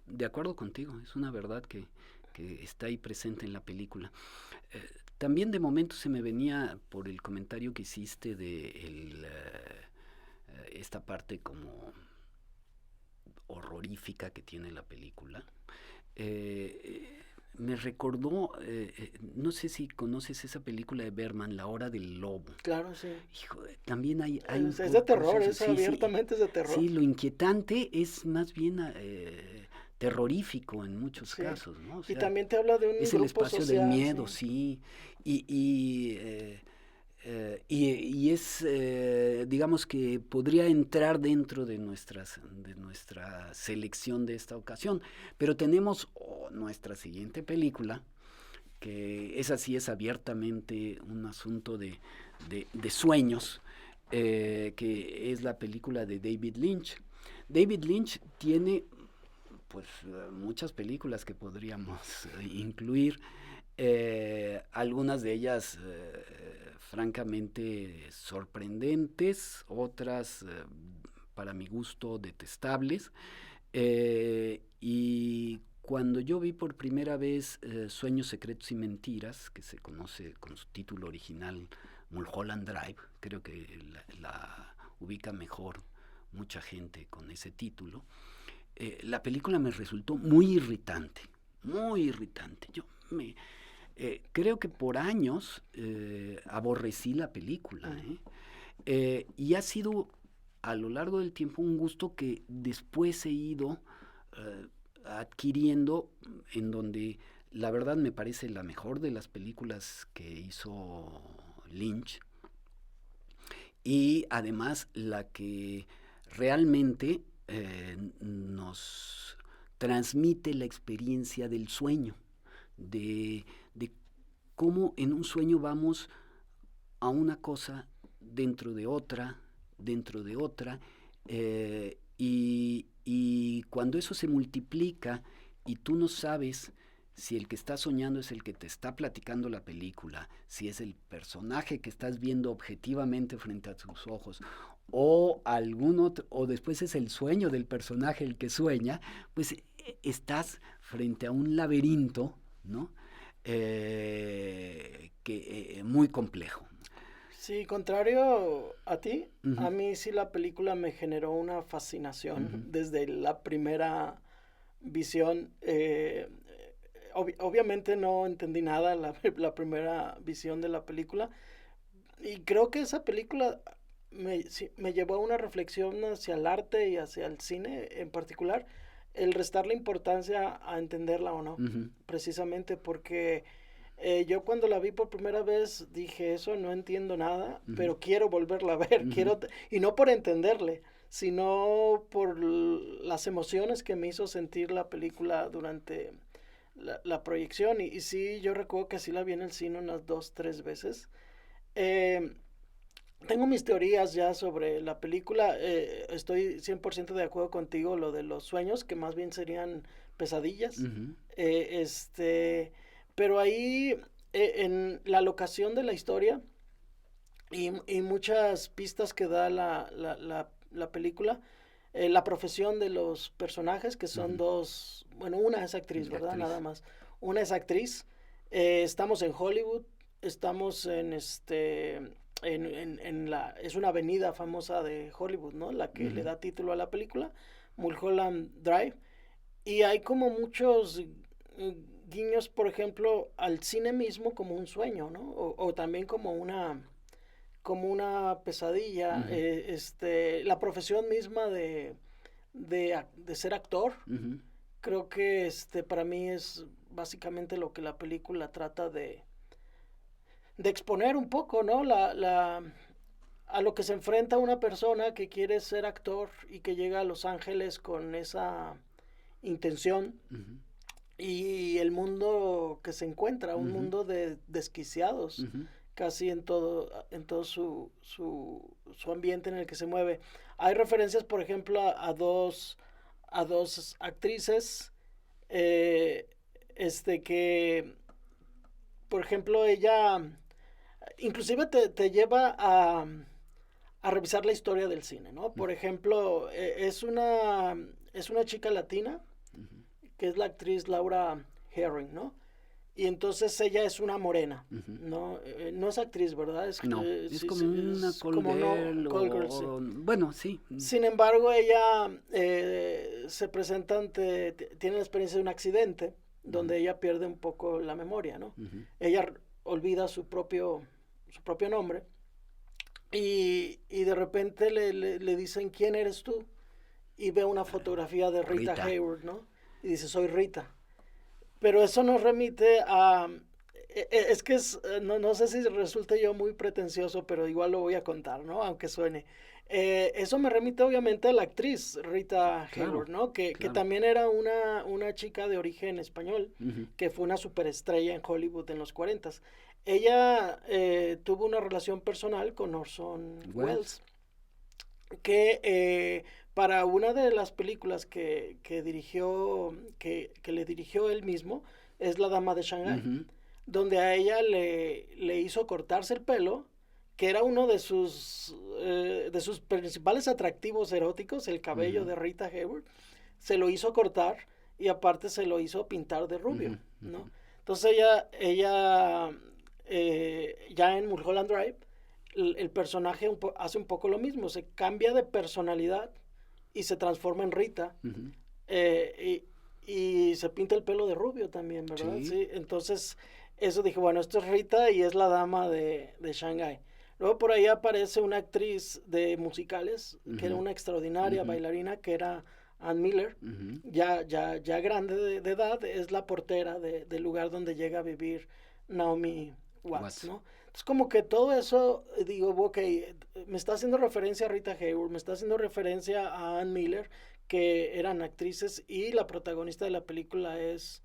De acuerdo contigo, es una verdad que está ahí presente en la película. Eh, También de momento se me venía por el comentario que hiciste de esta parte como horrorífica que tiene la película. Me recordó, no sé si conoces esa película de Bergman, La Hora del Lobo. Claro, sí. Hijo, también hay es de terror, cosas, es abiertamente es de terror. Sí, lo inquietante es más bien terrorífico en muchos Sí. casos, ¿no? O Y sea, también te habla de un es grupo el espacio social, del miedo, sí. sí. Y es, digamos que podría entrar dentro de nuestra selección de esta ocasión. Pero tenemos nuestra siguiente película, que esa sí es abiertamente un asunto de sueños, que es la película de David Lynch. David Lynch tiene pues muchas películas que podríamos incluir, algunas de ellas francamente sorprendentes, otras para mi gusto detestables, y cuando yo vi por primera vez Sueños, Secretos y Mentiras, que se conoce con su título original Mulholland Drive, creo que la ubica mejor mucha gente con ese título, la película me resultó muy irritante, muy irritante. Yo creo que por años aborrecí la película, y ha sido a lo largo del tiempo un gusto que después he ido adquiriendo, en donde la verdad me parece la mejor de las películas que hizo Lynch, y además la que realmente nos transmite la experiencia del sueño, de cómo en un sueño vamos a una cosa dentro de otra, y cuando eso se multiplica y tú no sabes si el que está soñando es el que te está platicando la película, si es el personaje que estás viendo objetivamente frente a tus ojos, o algún otro, o después es el sueño del personaje el que sueña, pues estás frente a un laberinto, ¿no? Muy complejo. Sí, contrario a ti, a mí sí la película me generó una fascinación desde la primera visión. Obviamente no entendí nada la primera visión de la película, y creo que esa película me llevó a una reflexión hacia el arte y hacia el cine en particular, el restarle importancia a entenderla o no, precisamente porque yo cuando la vi por primera vez dije, eso no entiendo nada, pero quiero volverla a ver, y no por entenderle, sino por las emociones que me hizo sentir la película durante la proyección, y sí, yo recuerdo que sí la vi en el cine unas 2-3 veces. Tengo mis teorías ya sobre la película. Estoy 100% de acuerdo contigo, lo de los sueños, que más bien serían pesadillas. Pero ahí, en la locación de la historia y muchas pistas que da la película, la profesión de los personajes, que son dos, bueno, una es actriz, ¿verdad? Nada más. Una es actriz. Estamos en Hollywood, estamos es una avenida famosa de Hollywood, ¿no? La que le da título a la película, Mulholland Drive. Y hay como muchos guiños, por ejemplo, al cine mismo como un sueño, ¿no? O también como una pesadilla. La profesión misma de ser actor, creo que para mí es básicamente lo que la película trata de exponer un poco, ¿no? A lo que se enfrenta una persona que quiere ser actor y que llega a Los Ángeles con esa intención, y el mundo que se encuentra, un mundo de desquiciados, casi en todo su ambiente en el que se mueve. Hay referencias, por ejemplo, a dos actrices, que, por ejemplo, ella inclusive te lleva a revisar la historia del cine, ¿no? Por ejemplo, es una chica latina, que es la actriz Laura Herring, ¿no? y entonces ella es una morena, Ujú. ¿no? No es actriz, ¿verdad? No, es sí, como sí, una es call como girl call girl, sí. bueno, sí. Sin embargo, ella se presenta tiene la experiencia de un accidente donde ella pierde un poco la memoria, ¿no? Ujú. Ella olvida su propio nombre y de repente le dicen, ¿quién eres tú? Y ve una fotografía de Rita Rita. Hayworth, ¿no? Y dice, soy Rita. Pero eso nos remite a... Es que no sé si resulte yo muy pretencioso, pero igual lo voy a contar, ¿no? Aunque suene. Eso me remite obviamente a la actriz Rita Claro, Hayworth, ¿no? Que claro. también era una chica de origen español, Ujú. que fue una superestrella en Hollywood en los 40. Ella tuvo una relación personal con Orson Welles, que para una de las películas que dirigió, que le dirigió él mismo, es La Dama de Shanghái, Ujú. donde a ella le hizo cortarse el pelo, que era uno de sus principales atractivos eróticos, el cabello Ujú. de Rita Hayworth. Se lo hizo cortar y aparte se lo hizo pintar de rubio, Ujú. ¿no? Ujú. Entonces ella ya en Mulholland Drive, el personaje hace un poco lo mismo, se cambia de personalidad y se transforma en Rita, Ujú. y se pinta el pelo de rubio también, ¿verdad? Sí. Sí, entonces eso dije, bueno, esto es Rita y es la dama de Shanghái. Luego por ahí aparece una actriz de musicales, que era Ujú. una extraordinaria Ujú. bailarina, que era Ann Miller, Ujú. ya grande de edad, es la portera del lugar donde llega a vivir Naomi Watts, Watts. ¿no? Es como que todo eso, digo, ok, me está haciendo referencia a Rita Hayworth, me está haciendo referencia a Ann Miller, que eran actrices, y la protagonista de la película es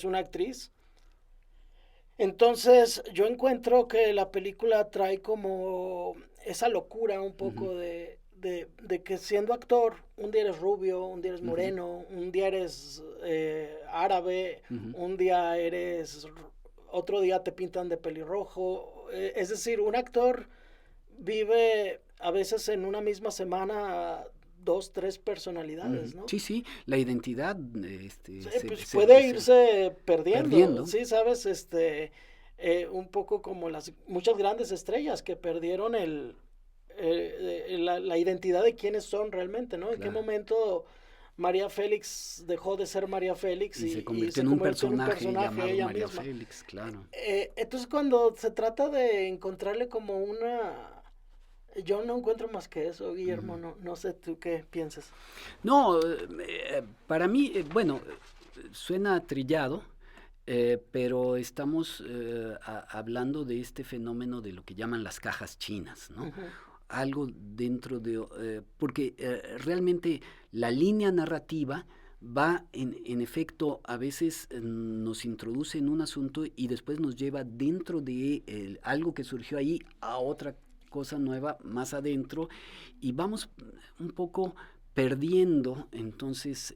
una actriz. Entonces yo encuentro que la película trae como esa locura un Ujú. poco de que siendo actor, un día eres rubio, un día eres Ujú. moreno, un día eres árabe, Ujú. un día otro día te pintan de pelirrojo. Es decir, un actor vive a veces en una misma semana dos, tres personalidades, Ujú. ¿no? Sí, sí, la identidad Sí, se, pues se, puede se- irse perdiendo, perdiendo. sí, sabes, un poco como las muchas grandes estrellas que perdieron la identidad de quiénes son realmente, ¿no? En qué Claro. momento María Félix dejó de ser María Félix Y se y convirtió se en un convirtió en un personaje personaje llamado ella María misma. Félix, claro. Entonces cuando se trata de encontrarle como una... Yo no encuentro más que eso, Guillermo, Ujú. no sé tú qué piensas. No, para mí, bueno, suena trillado, pero estamos hablando de este fenómeno de lo que llaman las cajas chinas, ¿no? Ujú. Algo dentro de... porque realmente la línea narrativa va en efecto, a veces nos introduce en un asunto y después nos lleva dentro de algo que surgió ahí a otra cosa nueva más adentro y vamos un poco perdiendo entonces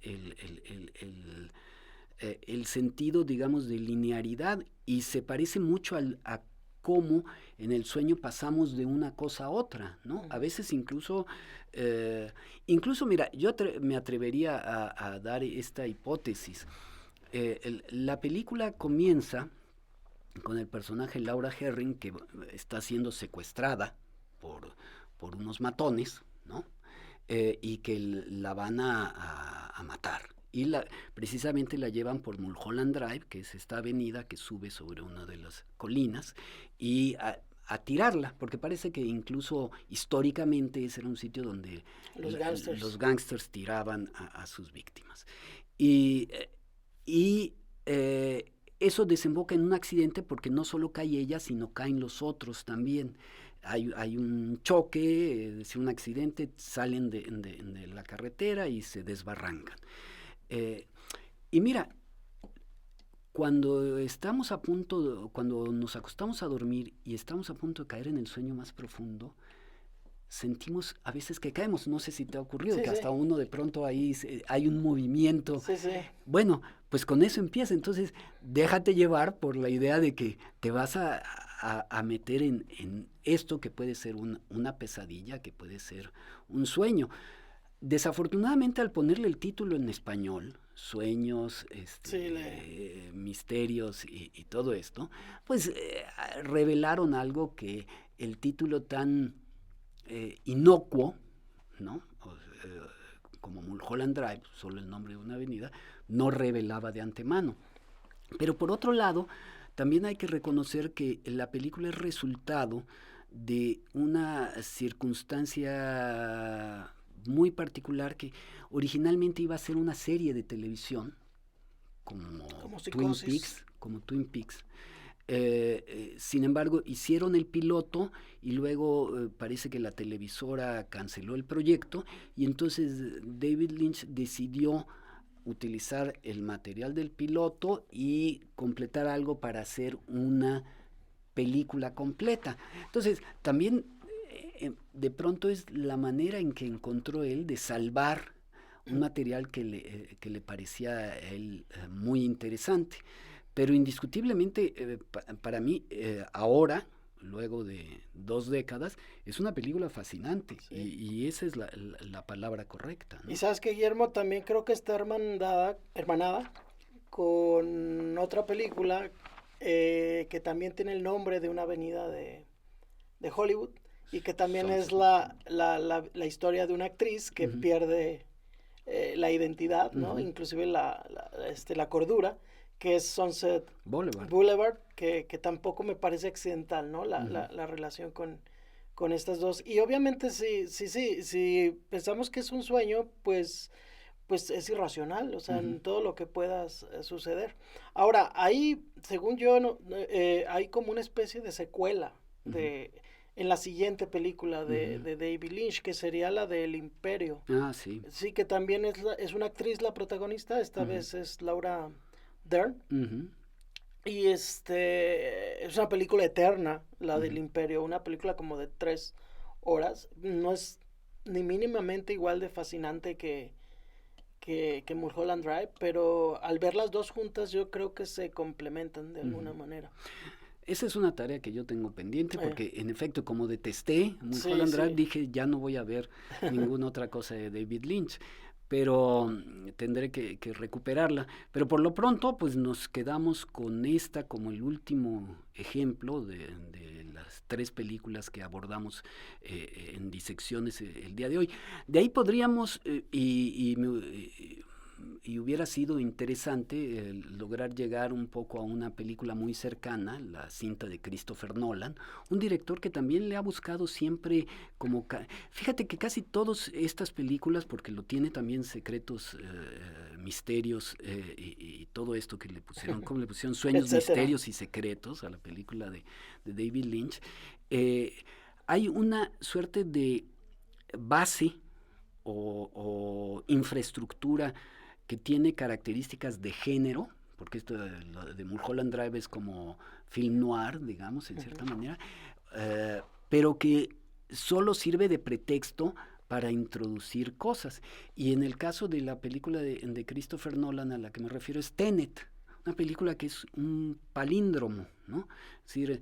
el sentido, digamos, de linearidad y se parece mucho a cómo en el sueño pasamos de una cosa a otra, ¿no? A Ujú. veces incluso mira, yo me atrevería a dar esta hipótesis. La película comienza con el personaje Laura Herring que está siendo secuestrada por, por unos matones, ¿no? Y que la van a matar. Y precisamente la llevan por Mulholland Drive, que es esta avenida que sube sobre una de las colinas, y a tirarla, porque parece que incluso históricamente ese era un sitio donde Los gángsters. los gángsters tiraban a sus víctimas. Y, y eso desemboca en un accidente porque no solo cae ella, sino caen los otros también. Hay un choque, es decir, un accidente, salen de la carretera y se desbarrancan. Eh, y mira, cuando nos acostamos a dormir y estamos a punto de caer en el sueño más profundo, sentimos a veces que caemos. No sé si te ha ocurrido, Sí, que sí, hasta uno de pronto ahí hay un movimiento. sí, sí. Bueno, pues con eso empieza. Entonces, déjate llevar por la idea de que te vas a meter en esto que puede ser una pesadilla, que puede ser un sueño. Desafortunadamente, al ponerle el título en español, sueños, Sí, misterios y todo esto, pues revelaron algo que el título tan inocuo, ¿no? Como Mulholland Drive, solo el nombre de una avenida, no revelaba de antemano. Pero por otro lado, también hay que reconocer que la película es resultado de una circunstancia muy particular que originalmente iba a ser una serie de televisión como Psicosis. Como Twin Peaks. Sin embargo, hicieron el piloto y luego parece que la televisora canceló el proyecto y entonces David Lynch decidió utilizar el material del piloto y completar algo para hacer una película completa. Entonces, también de pronto es la manera en que encontró él de salvar un material que le parecía a él muy interesante. Pero indiscutiblemente, para mí, ahora, luego de 2 décadas, es una película fascinante. Sí. Y esa es la palabra correcta, ¿no? Y sabes que Guillermo también creo que está hermanada con otra película que también tiene el nombre de una avenida de Hollywood y que también es la historia de una actriz que pierde la identidad, ¿no? Inclusive la cordura, que es Sunset Boulevard, que tampoco me parece accidental, ¿no? La relación con estas dos. Y obviamente si pensamos que es un sueño, pues es irracional, o sea, en todo lo que pueda suceder. Ahora, ahí, según yo, hay como una especie de secuela en la siguiente película de David Lynch, que sería la del Imperio. Ah, sí. Sí, que también es una actriz la protagonista, esta vez es Laura Dern. Y es una película eterna, la del Imperio, una película como de 3 horas. No es ni mínimamente igual de fascinante que Mulholland Drive, pero al ver las dos juntas yo creo que se complementan de alguna manera. Esa es una tarea que yo tengo pendiente porque en efecto como detesté Mulholland Drive dije ya no voy a ver ninguna otra cosa de David Lynch, pero tendré que recuperarla. Pero por lo pronto pues nos quedamos con esta como el último ejemplo de las 3 películas que abordamos en disecciones el día de hoy. De ahí podríamos y hubiera sido interesante lograr llegar un poco a una película muy cercana, la cinta de Christopher Nolan, un director que también le ha buscado siempre como... Fíjate que casi todas estas películas, porque lo tiene también secretos, misterios y todo esto que le pusieron, como le pusieron sueños, misterios y secretos a la película de David Lynch, hay una suerte de base o infraestructura que tiene características de género, porque esto de Mulholland Drive es como film noir, digamos, en cierta manera, pero que solo sirve de pretexto para introducir cosas. Y en el caso de la película de Christopher Nolan a la que me refiero es Tenet, una película que es un palíndromo, ¿no? Es decir,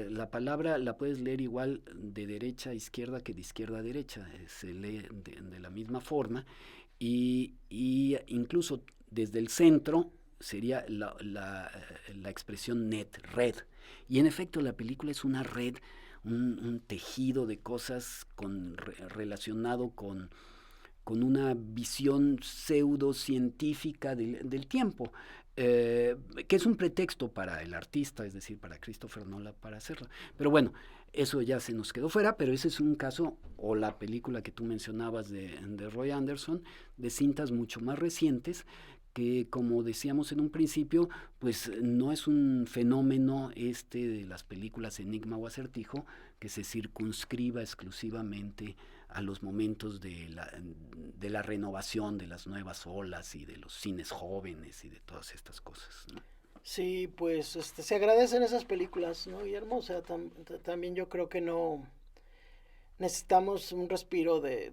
la palabra la puedes leer igual de derecha a izquierda que de izquierda a derecha, se lee de la misma forma y incluso desde el centro sería la expresión net, red. Y en efecto la película es una red, un tejido de cosas relacionado con una visión pseudocientífica del tiempo. Que es un pretexto para el artista, es decir, para Christopher Nolan para hacerlo. Pero bueno, eso ya se nos quedó fuera, pero ese es un caso, o la película que tú mencionabas de Roy Anderson, de cintas mucho más recientes, que como decíamos en un principio, pues no es un fenómeno de las películas Enigma o Acertijo que se circunscriba exclusivamente a los momentos de la renovación, de las nuevas olas y de los cines jóvenes y de todas estas cosas, ¿no? Sí, pues se agradecen esas películas, ¿no, Guillermo? O sea, también yo creo que no necesitamos un respiro de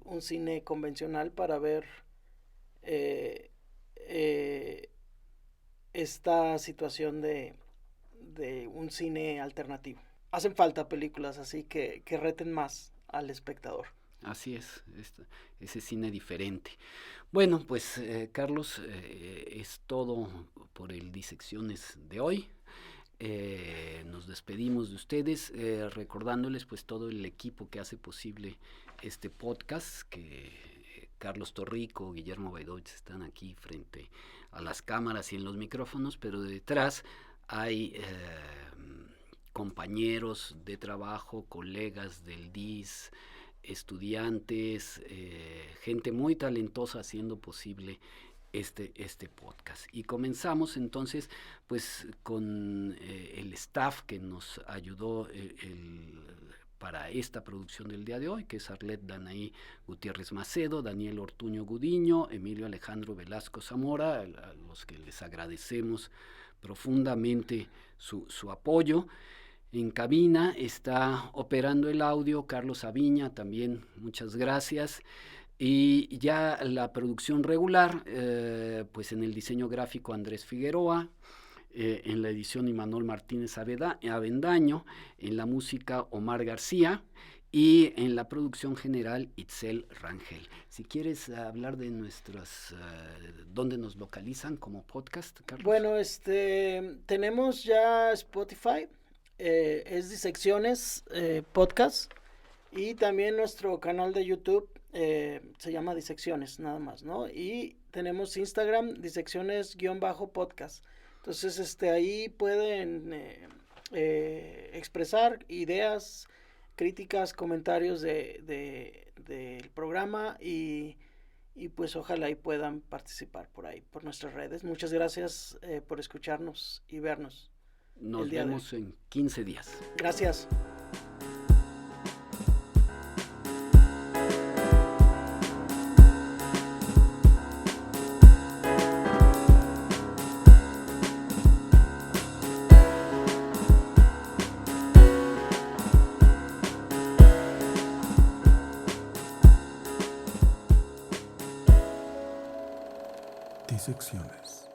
un cine convencional para ver esta situación de un cine alternativo. Hacen falta películas así que reten más al espectador. Así es, ese cine diferente. Bueno, pues Carlos, es todo por el Disecciones de hoy. Nos despedimos de ustedes, recordándoles pues todo el equipo que hace posible este podcast, que Carlos Torrico, Guillermo Baidoich están aquí frente a las cámaras y en los micrófonos, pero detrás hay compañeros de trabajo, colegas del DIS, estudiantes, gente muy talentosa haciendo posible este podcast. Y comenzamos entonces pues con el staff que nos ayudó para esta producción del día de hoy, que es Arlet Danaí Gutiérrez Macedo, Daniel Ortuño Gudiño, Emilio Alejandro Velasco Zamora, a los que les agradecemos profundamente su apoyo. En cabina está operando el audio Carlos Aviña, también muchas gracias. Y ya la producción regular, pues en el diseño gráfico Andrés Figueroa, en la edición Imanol Martínez Avendaño, en la música Omar García y en la producción general Itzel Rangel. Si quieres hablar de nuestras, dónde nos localizan como podcast, Carlos. Bueno, tenemos ya Spotify, es Disecciones Podcast, y también nuestro canal de YouTube se llama Disecciones, nada más, ¿no? Y tenemos Instagram, Disecciones-podcast. Entonces, ahí pueden expresar ideas, críticas, comentarios del programa y pues ojalá y puedan participar por ahí, por nuestras redes. Muchas gracias por escucharnos y vernos. Nos vemos en 15 días. Gracias. Disecciones.